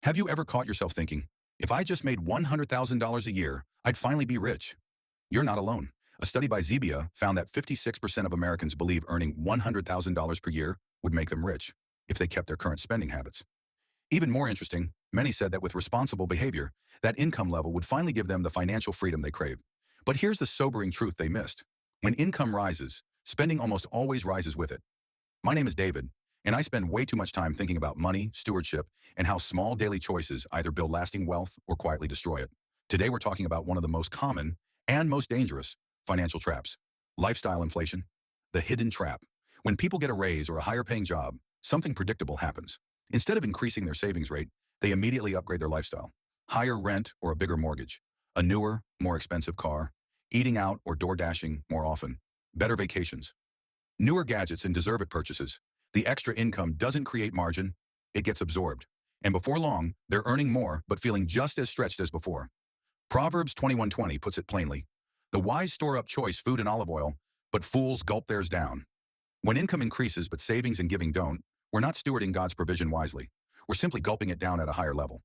Have you ever caught yourself thinking, if I just made $100,000 a year, I'd finally be rich? You're not alone. A study by Zebia found that 56% of Americans believe earning $100,000 per year would make them rich if they kept their current spending habits. Even more interesting, many said that with responsible behavior, that income level would finally give them the financial freedom they crave. But here's the sobering truth they missed. When income rises, spending almost always rises with it. My name is David, and I spend way too much time thinking about money, stewardship, and how small daily choices either build lasting wealth or quietly destroy it. Today we're talking about one of the most common and most dangerous financial traps: lifestyle inflation. The hidden trap. When people get a raise or a higher paying job, something predictable happens. Instead of increasing their savings rate, they immediately upgrade their lifestyle. Higher rent or a bigger mortgage, a newer, more expensive car, eating out or door dashing more often, better vacations, newer gadgets and deserve-it purchases. The extra income doesn't create margin, it gets absorbed. And before long, they're earning more but feeling just as stretched as before. Proverbs 21:20 puts it plainly. The wise store up choice food and olive oil, but fools gulp theirs down. When income increases but savings and giving don't, we're not stewarding God's provision wisely. We're simply gulping it down at a higher level.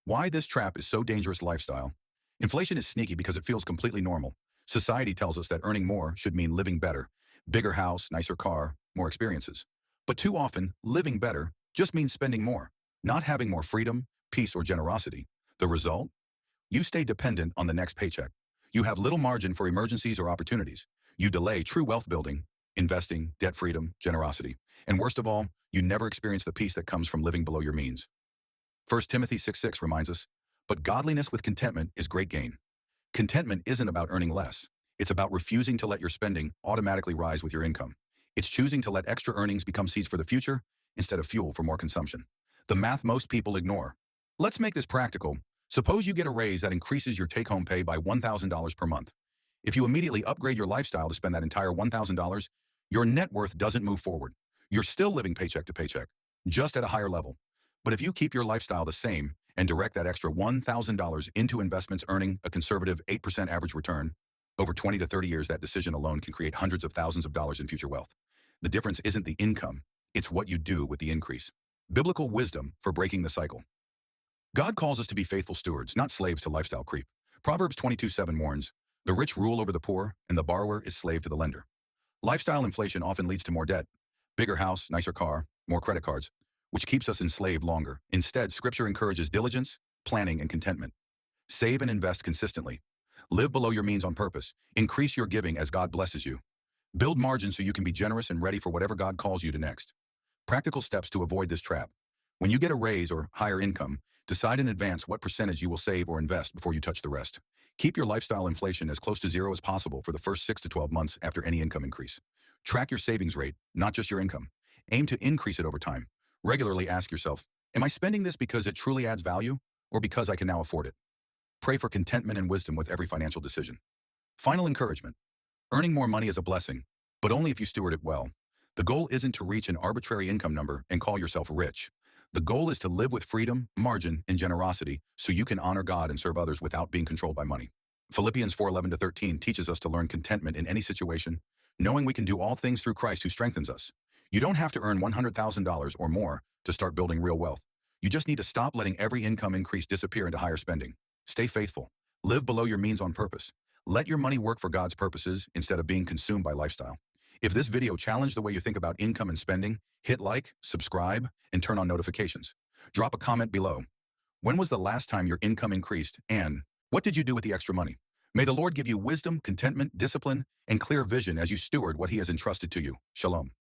Why this trap is so dangerous: lifestyle. Inflation is sneaky because it feels completely normal. Society tells us that earning more should mean living better. Bigger house, nicer car, more experiences. But too often, living better just means spending more, not having more freedom, peace, or generosity. The result? You stay dependent on the next paycheck. You have little margin for emergencies or opportunities. You delay true wealth building, investing, debt freedom, generosity. And worst of all, you never experience the peace that comes from living below your means. 1 Timothy 6:6 reminds us, but godliness with contentment is great gain. Contentment isn't about earning less. It's about refusing to let your spending automatically rise with your income. It's choosing to let extra earnings become seeds for the future instead of fuel for more consumption. The math most people ignore. Let's make this practical. Suppose you get a raise that increases your take-home pay by $1,000 per month. If you immediately upgrade your lifestyle to spend that entire $1,000, your net worth doesn't move forward. You're still living paycheck to paycheck, just at a higher level. But if you keep your lifestyle the same and direct that extra $1,000 into investments earning a conservative 8% average return, over 20 to 30 years, that decision alone can create hundreds of thousands of dollars in future wealth. The difference isn't the income, it's what you do with the increase. Biblical wisdom for breaking the cycle. God calls us to be faithful stewards, not slaves to lifestyle creep. Proverbs 22:7 warns, the rich rule over the poor, and the borrower is slave to the lender. Lifestyle inflation often leads to more debt, bigger house, nicer car, more credit cards, which keeps us enslaved longer. Instead, Scripture encourages diligence, planning, and contentment. Save and invest consistently. Live below your means on purpose. Increase your giving as God blesses you. Build margin so you can be generous and ready for whatever God calls you to next. Practical steps to avoid this trap. When you get a raise or higher income, decide in advance what percentage you will save or invest before you touch the rest. Keep your lifestyle inflation as close to zero as possible for the first 6 to 12 months after any income increase. Track your savings rate, not just your income. Aim to increase it over time. Regularly ask yourself, am I spending this because it truly adds value or because I can now afford it? Pray for contentment and wisdom with every financial decision. Final encouragement. Earning more money is a blessing, but only if you steward it well. The goal isn't to reach an arbitrary income number and call yourself rich. The goal is to live with freedom, margin, and generosity so you can honor God and serve others without being controlled by money. Philippians 4:11-13 teaches us to learn contentment in any situation, knowing we can do all things through Christ who strengthens us. You don't have to earn $100,000 or more to start building real wealth. You just need to stop letting every income increase disappear into higher spending. Stay faithful. Live below your means on purpose. Let your money work for God's purposes instead of being consumed by lifestyle. If this video challenged the way you think about income and spending, hit like, subscribe, and turn on notifications. Drop a comment below. When was the last time your income increased, and what did you do with the extra money? May the Lord give you wisdom, contentment, discipline, and clear vision as you steward what He has entrusted to you. Shalom.